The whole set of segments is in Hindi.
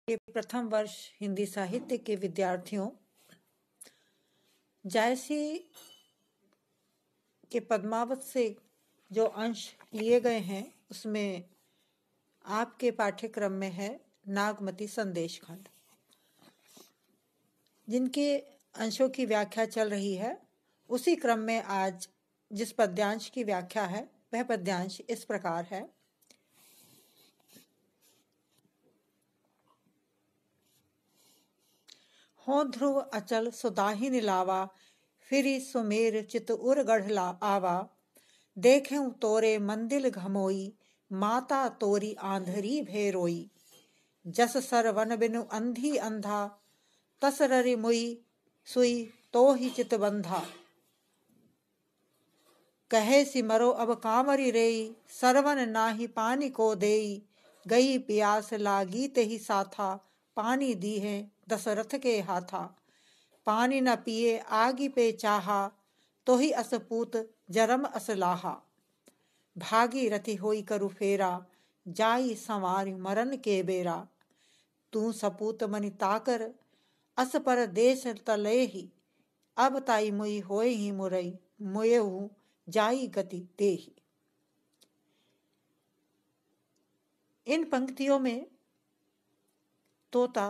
के प्रथम वर्ष हिंदी साहित्य के विद्यार्थियों, जायसी के पद्मावत से जो अंश लिए गए हैं उसमें आपके पाठ्यक्रम में है नागमती संदेश खंड, जिनके अंशों की व्याख्या चल रही है। उसी क्रम में आज जिस पद्यांश की व्याख्या है वह पद्यांश इस प्रकार है। हो ध्रुव अचल सुदाहिन लावा, फिरी सुमेर चित उर गढ़ आवा। देखें तोरे मंदिल घमोई, माता तोरी आंधरी भेरोई। जस सर वन बिनु अंधी अंधा, तस ररि मुई सुई तो ही चित बंधा। कहे सी मरो अब कांवरी रेई, सरवन नाही पानी को देई। गई प्यास लागी ते ही साथा, पानी दी है दशरथ के हाथा। पानी न पिए आगी पे चाहा, तो ही असपूत जरम असलाहा। भागी रथी होई करु फेरा, जाई संवार मरन के बेरा। तू सपूत मनि ताकर, अस पर देश तले ही। अब ताई मुई होए ही मुरई, मुयहु जाई गति देही। इन पंक्तियों में तोता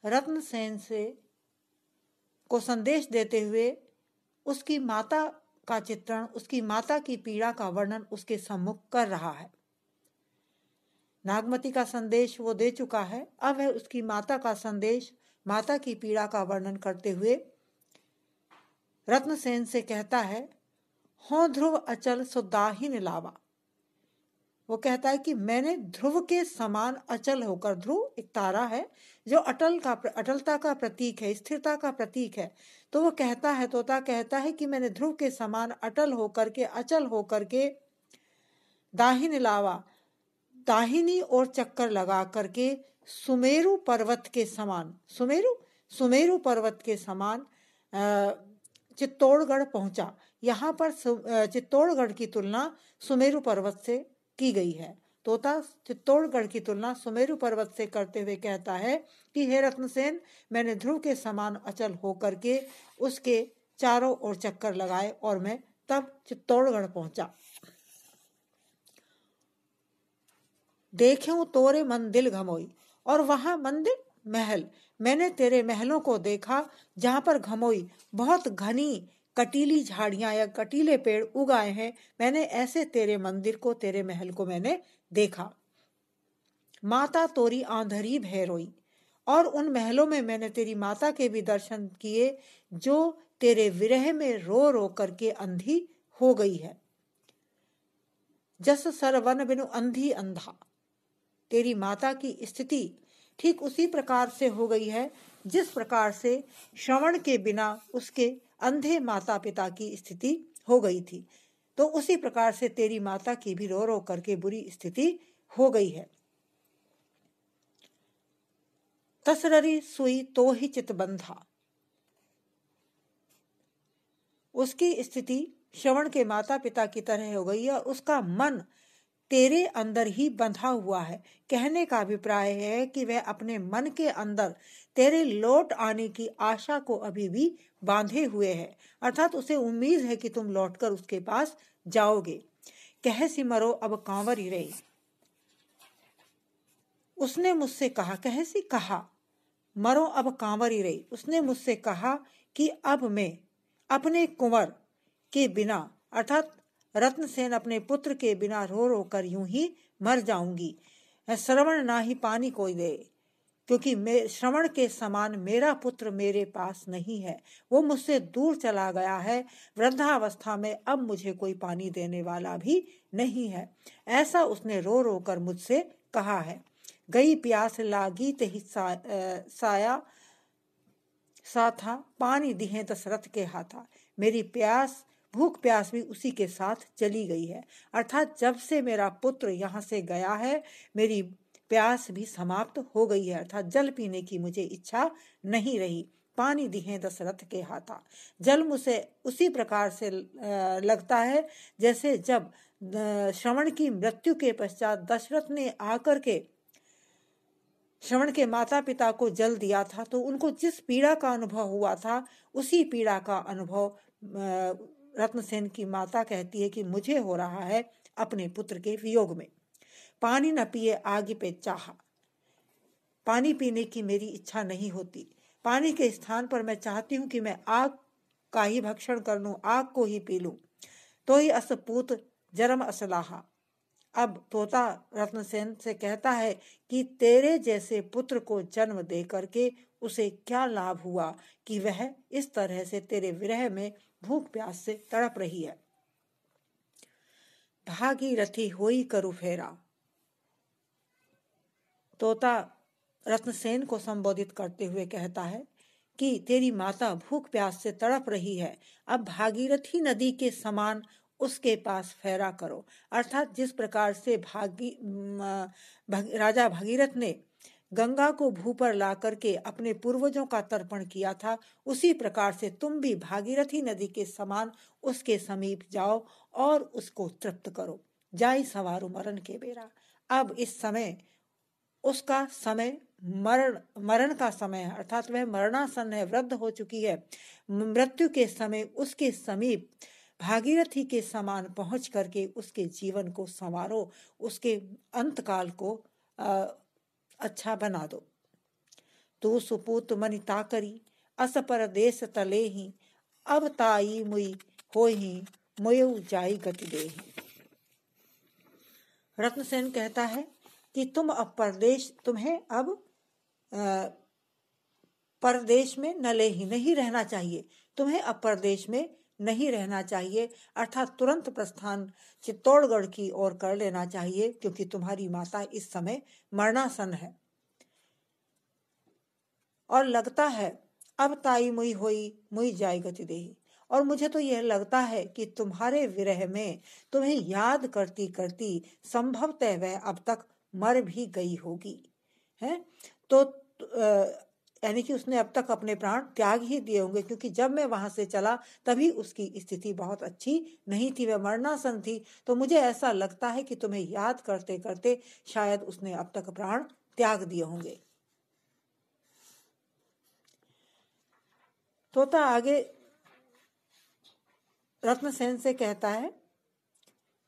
रत्नसेन से को संदेश देते हुए उसकी माता का चित्रण, उसकी माता की पीड़ा का वर्णन उसके सम्मुख कर रहा है। नागमती का संदेश वो दे चुका है, अब है उसकी माता का संदेश, माता की पीड़ा का वर्णन करते हुए रत्नसेन से कहता है, हो ध्रुव अचल सुदाहिन लावा। वो कहता है कि मैंने ध्रुव के समान अचल होकर, ध्रुव एक तारा है जो अटलता का प्रतीक है, स्थिरता का प्रतीक है। तो वो कहता है, तोता कहता है कि मैंने ध्रुव के समान अटल होकर के, अचल होकर के दाहिन लावा, दाहिनी ओर चक्कर लगा करके सुमेरु पर्वत के समान, सुमेरु पर्वत के समान चित्तौड़गढ़ पहुंचा। यहाँ पर चित्तौड़गढ़ की तुलना सुमेरु पर्वत से की गई है। तोता चित्तौड़गढ़ की तुलना सुमेरु पर्वत से करते हुए कहता है कि हे रत्नसेन, मैंने ध्रुव के समान अचल होकर के उसके चारों ओर चक्कर लगाए और मैं तब चित्तौड़गढ़ पहुंचा। देखें तोरे मंदिल घमोई, और वहां मंदिर महल, मैंने तेरे महलों को देखा जहां पर घमोई बहुत घनी कटीली झाड़ियां या कटीले पेड़ उगाए हैं। मैंने ऐसे तेरे मंदिर को, तेरे महल को मैंने देखा। माता तोरी आंधरी भैरोई, और उन महलों में मैंने तेरी माता के भी दर्शन किए जो तेरे विरह में रो रो करके अंधी हो गई है। जस सर वन बिनु अंधी अंधा, तेरी माता की स्थिति ठीक उसी प्रकार से हो गई है जिस प्रकार से श्रवण के बिना उसके अंधे माता पिता की स्थिति हो गई थी। तो उसी प्रकार से तेरी माता की भी रो रो करके बुरी स्थिति हो गई है। तसररी सुई तो ही चित बंधा, उसकी स्थिति श्रवण के माता पिता की तरह हो गई है, उसका मन तेरे अंदर ही बंधा हुआ है। कहने का अभिप्राय है कि वह अपने मन के अंदर तेरे लौट आने की आशा को अभी भी बांधे हुए है, अर्थात उसे उम्मीद है कि तुम लौटकर उसके पास जाओगे। कह सी मरो अब कांवरी रही, उसने मुझसे कहा, कह सी कहा, मरो अब कांवरी रही, उसने मुझसे कहा कि अब मैं अपने कुंवर के बिना, अर्थात रत्नसेन अपने पुत्र के बिना रो रो कर यूं ही मर जाऊंगी। श्रवण ना ही पानी कोई दे, क्योंकि श्रवण के समान मेरा पुत्र मेरे पास नहीं है, वो मुझसे दूर चला गया है। वृद्धावस्था में अब मुझे कोई पानी देने वाला भी नहीं है। ऐसा उसने रो रो कर मुझसे कहा है। गई प्यास लागी ते ही साया साथा, पानी दिहे दशरथ के हाथा। मेरी प्यास, भूख प्यास भी उसी के साथ चली गई है, अर्थात जब से मेरा पुत्र यहाँ से गया है मेरी प्यास भी समाप्त हो गई है, अर्थात जल पीने की मुझे इच्छा नहीं रही। पानी दिहे दशरथ के हाथा, जल मुझे उसी प्रकार से लगता है जैसे जब श्रवण की मृत्यु के पश्चात दशरथ ने आकर के श्रवण के माता पिता को जल दिया था तो उनको जिस पीड़ा का अनुभव हुआ था उसी पीड़ा का अनुभव रत्नसेन की माता कहती है कि मुझे हो रहा है अपने पुत्र के वियोग में। पानी न पिए आग पे चाहा, पानी पीने की मेरी इच्छा नहीं होती, पानी के स्थान पर मैं चाहती हूँ कि मैं आग का ही भक्षण कर लूं, आग को ही पी लूं। तो ही असपूत जरम असलाहा। अब तोता रत्नसेन से कहता है कि तेरे जैसे पुत्र को जन्म दे करके उसे क्या लाभ हुआ कि वह इस तरह से तेरे विरह में भूख प्यास से तड़प रही है। भागीरथी होई करु फेरा। तोता रत्नसेन को संबोधित करते हुए कहता है कि तेरी माता भूख प्यास से तड़प रही है, अब भागीरथी नदी के समान उसके पास फेरा करो। अर्थात जिस प्रकार से राजा भगीरथ ने गंगा को भू पर ला करके अपने पूर्वजों का तर्पण किया था, उसी प्रकार से तुम भी भागीरथी नदी के समान उसके समीप जाओ और उसको तृप्त करो। जाई सवारु मरण के बेरा। अब इस समय उसका समय मरण का समय है, अर्थात वह मरणासन है, वृद्ध हो चुकी है। मृत्यु के समय उसके समीप भागीरथी के समान पहुंच करके उसके जीवन को संवारो, उसके अंतकाल को अच्छा बना दो। तू सुपूत मनि ताकरी अस परदेश तले ही, अब ताई मुई होई मोयु जाई गति देहि। रत्नसेन कहता है कि तुम्हें अब परदेश में न ले ही नहीं रहना चाहिए, तुम्हें अब परदेश में नहीं रहना चाहिए, अर्थात तुरंत प्रस्थान चित्तौड़गढ़ की ओर कर लेना चाहिए, क्योंकि तुम्हारी माता इस समय मरणासन है। और लगता है अब ताई मुई होई मुई जाई गति देही, और मुझे तो यह लगता है कि तुम्हारे विरह में तुम्हें याद करती करती संभवतः वह अब तक मर भी गई होगी, है। तो यानी कि उसने अब तक अपने प्राण त्याग ही दिए होंगे, क्योंकि जब मैं वहां से चला तभी उसकी स्थिति बहुत अच्छी नहीं थी, वह मरणासन थी। तो मुझे ऐसा लगता है कि तुम्हें याद करते करते शायद उसने अब तक प्राण त्याग दिए होंगे। तोता आगे रत्नसेन से कहता है,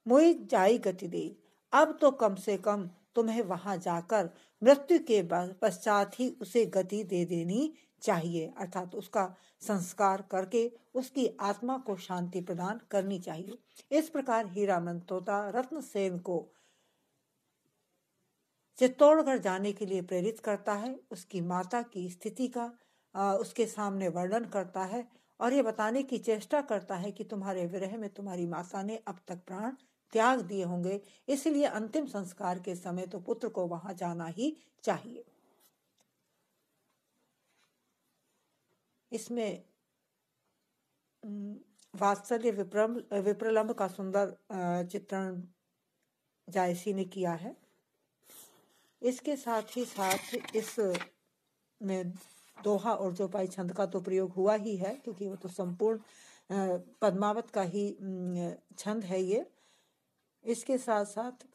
मोई जाई गति दे, अब तो कम से कम तुम्हें वहां जाकर मृत्यु के पश्चात ही उसे गति दे देनी चाहिए, अर्थात उसका संस्कार करके उसकी आत्मा को शांति प्रदान करनी चाहिए। इस प्रकार हीरामन तोता रत्नसेन को चित्तौड़गढ़ जाने के लिए प्रेरित करता है, उसकी माता की स्थिति का उसके सामने वर्णन करता है और ये बताने की चेष्टा करता है कि तुम्हारे विरह में तुम्हारी माता ने अब तक प्राण त्याग दिए होंगे, इसलिए अंतिम संस्कार के समय तो पुत्र को वहां जाना ही चाहिए। इसमें वात्सल्य विप्रलंब का सुंदर चित्रण जायसी ने किया है। इसके साथ ही साथ इस में दोहा और चौपाई छंद का तो प्रयोग हुआ ही है, क्योंकि वो तो संपूर्ण पद्मावत का ही छंद है ये। इसके साथ साथ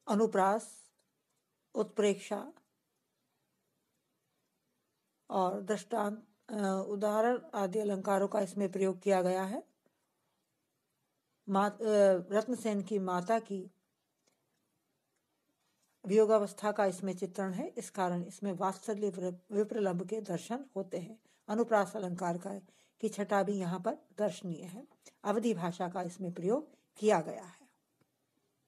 अनुप्रास, उत्प्रेक्षा और दृष्टांत, उदाहरण आदि अलंकारों का इसमें प्रयोग किया गया है। रत्नसेन की माता की वियोगावस्था का इसमें चित्रण है, इस कारण इसमें वात्सल्य विप्रलंब के दर्शन होते हैं। अनुप्रास अलंकार का की छटा भी यहाँ पर दर्शनीय है। अवधी भाषा का इसमें प्रयोग किया गया है।